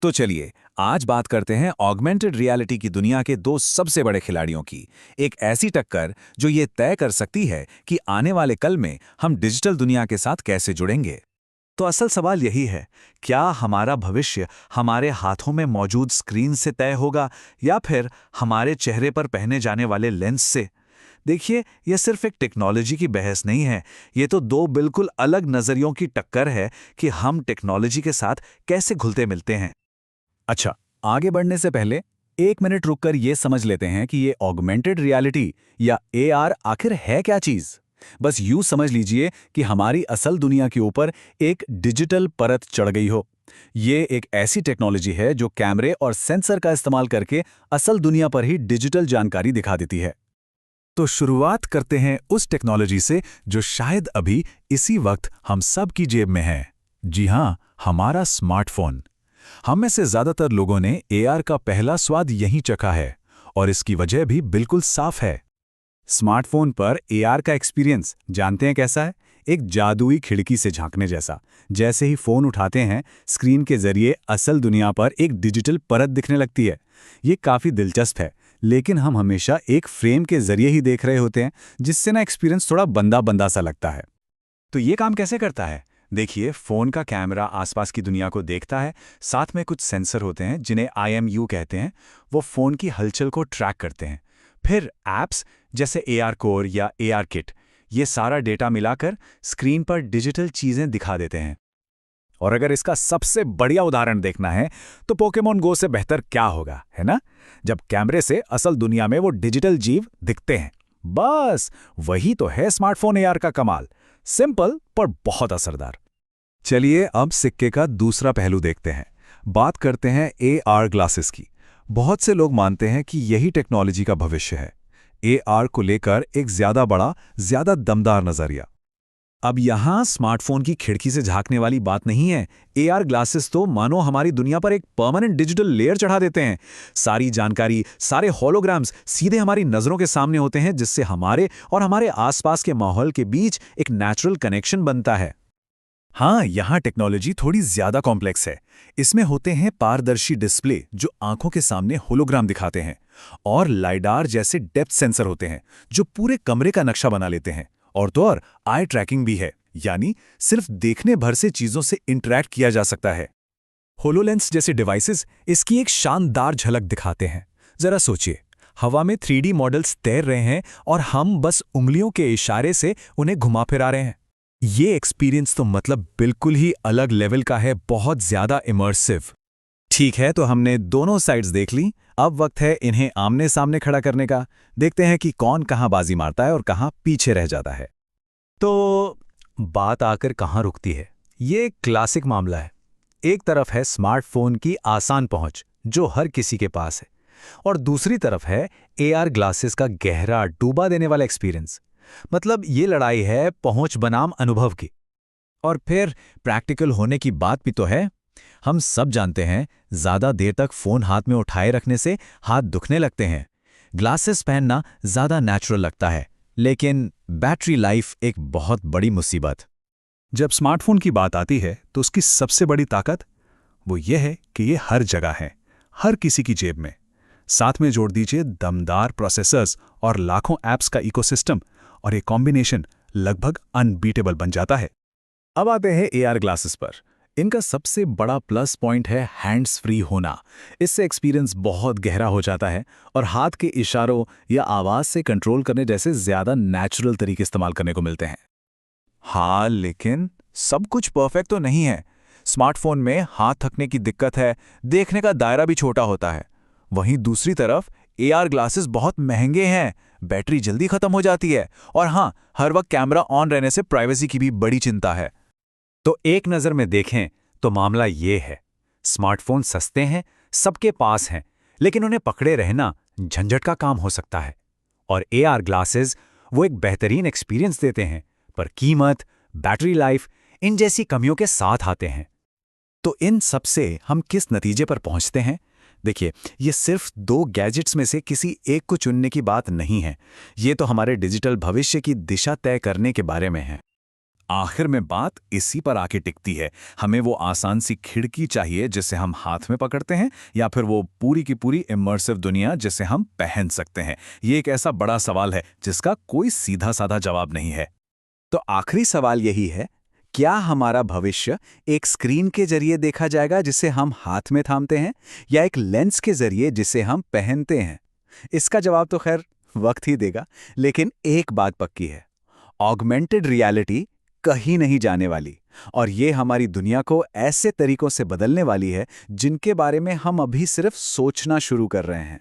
तो चलिए आज बात करते हैं ऑगमेंटेड रियलिटी की दुनिया के दो सबसे बड़े खिलाड़ियों की। एक ऐसी टक्कर जो ये तय कर सकती है कि आने वाले कल में हम डिजिटल दुनिया के साथ कैसे जुड़ेंगे। तो असल सवाल यही है, क्या हमारा भविष्य हमारे हाथों में मौजूद स्क्रीन से तय होगा या फिर हमारे चेहरे पर पहने जाने वाले लेंस से? देखिए, यह सिर्फ एक टेक्नोलॉजी की बहस नहीं है, ये तो दो बिल्कुल अलग नज़रियों की टक्कर है कि हम टेक्नोलॉजी के साथ कैसे घुलते मिलते हैं। अच्छा, आगे बढ़ने से पहले एक मिनट रुककर ये समझ लेते हैं कि ये ऑगमेंटेड रियलिटी या एआर आखिर है क्या चीज़। बस यूं समझ लीजिए कि हमारी असल दुनिया के ऊपर एक डिजिटल परत चढ़ गई हो। ये एक ऐसी टेक्नोलॉजी है जो कैमरे और सेंसर का इस्तेमाल करके असल दुनिया पर ही डिजिटल जानकारी दिखा देती है। तो शुरुआत करते हैं उस टेक्नोलॉजी से जो शायद अभी इसी वक्त हम सब की जेब में है। जी हां, हमारा स्मार्टफोन। हम में से ज्यादातर लोगों ने एआर का पहला स्वाद यहीं चखा है और इसकी वजह भी बिल्कुल साफ है। स्मार्टफोन पर एआर का एक्सपीरियंस जानते हैं कैसा है? एक जादुई खिड़की से झांकने जैसा। जैसे ही फोन उठाते हैं, स्क्रीन के जरिए असल दुनिया पर एक डिजिटल परत दिखने लगती है। ये काफी दिलचस्प है, लेकिन हम हमेशा एक फ्रेम के जरिए ही देख रहे होते हैं, जिससे ना एक्सपीरियंस थोड़ा बंदा बंदा सा लगता है। तो ये काम कैसे करता है? देखिए, फोन का कैमरा आसपास की दुनिया को देखता है, साथ में कुछ सेंसर होते हैं जिन्हें IMU कहते हैं। वो फोन की हलचल को ट्रैक करते हैं। फिर ऐप्स जैसे AR कोर या AR किट, ये सारा डेटा मिलाकर स्क्रीन पर डिजिटल चीजें दिखा देते हैं। और अगर इसका सबसे बढ़िया उदाहरण देखना है तो पोकेमॉन गो से बेहतर क्या होगा, है ना? जब कैमरे से असल दुनिया में वो डिजिटल जीव दिखते हैं। बस वही तो है स्मार्टफोन AR का कमाल। सिंपल पर बहुत असरदार। चलिए अब सिक्के का दूसरा पहलू देखते हैं। बात करते हैं AR ग्लासेस की। बहुत से लोग मानते हैं कि यही टेक्नोलॉजी का भविष्य है। AR को लेकर एक ज्यादा बड़ा, ज्यादा दमदार नजरिया। अब यहां स्मार्टफोन की खिड़की से झांकने वाली बात नहीं है। AR ग्लासेस तो मानो हमारी दुनिया पर एक परमानेंट डिजिटल लेयर चढ़ा देते हैं। सारी जानकारी, सारे होलोग्राम्स सीधे हमारी नजरों के सामने होते हैं, जिससे हमारे और हमारे आसपास के माहौल के बीच एक नेचुरल कनेक्शन बनता है। हाँ, यहाँ टेक्नोलॉजी थोड़ी ज्यादा कॉम्प्लेक्स है। इसमें होते हैं पारदर्शी डिस्प्ले जो आंखों के सामने होलोग्राम दिखाते हैं, और लाइडार जैसे डेप्थ सेंसर होते हैं जो पूरे कमरे का नक्शा बना लेते हैं। और तो और आई ट्रैकिंग भी है, यानी सिर्फ देखने भर से चीजों से इंटरैक्ट किया जा सकता है। होलोलेंस जैसे डिवाइसेस इसकी एक शानदार झलक दिखाते हैं। जरा सोचिए, हवा में 3D मॉडल्स तैर रहे हैं और हम बस उंगलियों के इशारे से उन्हें घुमा फिरा रहे हैं। ये एक्सपीरियंस तो मतलब बिल्कुल ही अलग लेवल का है, बहुत ज्यादा इमर्सिव। ठीक है, तो हमने दोनों साइड्स देख ली। अब वक्त है इन्हें आमने सामने खड़ा करने का। देखते हैं कि कौन कहां बाजी मारता है और कहां पीछे रह जाता है। तो बात आकर कहां रुकती है? ये एक क्लासिक मामला है। एक तरफ है स्मार्टफोन की आसान पहुंच जो हर किसी के पास है, और दूसरी तरफ है AR ग्लासेस का गहरा, डूबा देने वाला एक्सपीरियंस। मतलब ये लड़ाई है पहुंच बनाम अनुभव की। और फिर प्रैक्टिकल होने की बात भी तो है। हम सब जानते हैं, ज्यादा देर तक फोन हाथ में उठाए रखने से हाथ दुखने लगते हैं। ग्लासेस पहनना ज्यादा नेचुरल लगता है, लेकिन बैटरी लाइफ एक बहुत बड़ी मुसीबत। जब स्मार्टफोन की बात आती है तो उसकी सबसे बड़ी ताकत वो ये है कि ये हर जगह है, हर किसी की जेब में। साथ में जोड़ दीजिए दमदार प्रोसेसर्स और लाखों ऐप्स का इकोसिस्टम, और ये कॉम्बिनेशन लगभग अनबीटेबल बन जाता है। अब आते हैं AR ग्लासेस पर। इनका सबसे बड़ा प्लस पॉइंट है हैंड्स फ्री होना। इससे एक्सपीरियंस बहुत गहरा हो जाता है और हाथ के इशारों या आवाज से कंट्रोल करने जैसे ज्यादा नेचुरल तरीके इस्तेमाल करने को मिलते हैं। हाँ, लेकिन सब कुछ परफेक्ट तो नहीं है। स्मार्टफोन में हाथ थकने की दिक्कत है, देखने का दायरा भी छोटा होता है। वहीं दूसरी तरफ AR ग्लासेस बहुत महंगे हैं, बैटरी जल्दी खत्म हो जाती है, और हाँ, हर वक्त कैमरा ऑन रहने से प्राइवेसी की भी बड़ी चिंता है। तो एक नज़र में देखें तो मामला ये है, स्मार्टफोन सस्ते हैं, सबके पास हैं, लेकिन उन्हें पकड़े रहना झंझट का काम हो सकता है। और AR ग्लासेस वो एक बेहतरीन एक्सपीरियंस देते हैं, पर कीमत, बैटरी लाइफ इन जैसी कमियों के साथ आते हैं। तो इन सब से हम किस नतीजे पर पहुंचते हैं? देखिए, ये सिर्फ दो गैजेट्स में से किसी एक को चुनने की बात नहीं है। ये तो हमारे डिजिटल भविष्य की दिशा तय करने के बारे में है। आखिर में बात इसी पर आके टिकती है। हमें वो आसान सी खिड़की चाहिए जिसे हम हाथ में पकड़ते हैं, या फिर वो पूरी की पूरी इमर्सिव दुनिया जिसे हम पहन सकते हैं? ये एक ऐसा बड़ा सवाल है जिसका कोई सीधा साधा जवाब नहीं है। तो आखिरी सवाल यही है, क्या हमारा भविष्य एक स्क्रीन के जरिए देखा जाएगा जिसे हम हाथ में थामते हैं, या एक लेंस के जरिए जिसे हम पहनते हैं? इसका जवाब तो खैर वक्त ही देगा, लेकिन एक बात पक्की है, ऑगमेंटेड रियलिटी कहीं नहीं जाने वाली, और ये हमारी दुनिया को ऐसे तरीकों से बदलने वाली है जिनके बारे में हम अभी सिर्फ सोचना शुरू कर रहे हैं।